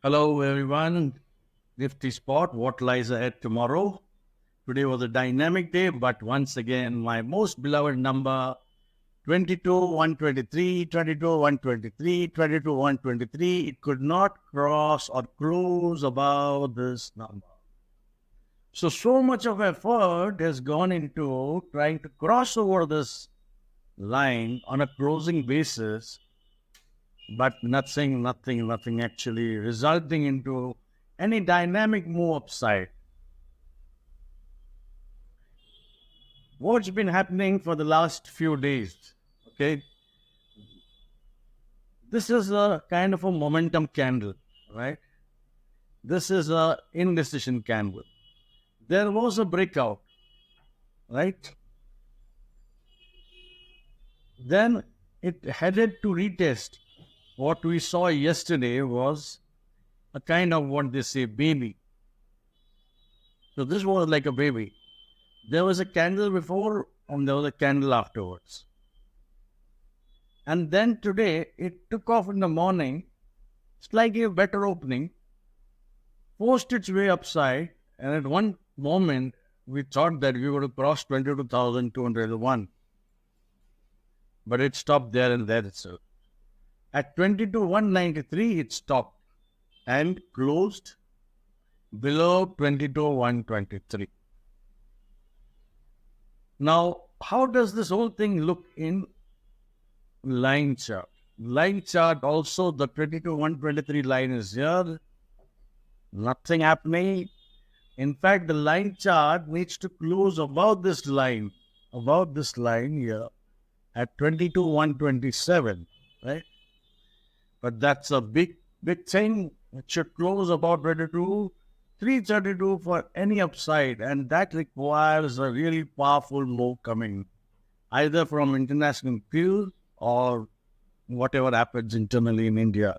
Hello everyone, Nifty Spot, what lies ahead tomorrow? Today was a dynamic day, but once again, my most beloved number 22, 123, 22, 123, 22, 123, it could not cross or close above this number. So much of effort has gone into trying to cross over this line on a closing basis, but nothing actually resulting into any dynamic move upside. What's been happening for the last few days? Okay, this is a kind of a momentum candle, right? This is a indecision candle. There was a breakout, right? Then it headed to retest. What we saw yesterday was a kind of what they say baby. So this was like a baby. There was a candle before and there was a candle afterwards. And then today it took off in the morning, slightly a better opening, forced its way upside, and at one moment we thought that we would have crossed 22,201. But it stopped there and there itself. At 22,193 it stopped and closed below 22,123. Now, how does this whole thing look in line chart? Line chart also, the 22,123 line is here. Nothing happening. In fact, the line chart needs to close above this line here at 22,127, right? But that's a big thing. It should close about 22,332 for any upside, and that requires a really powerful move coming, either from international field or whatever happens internally in India.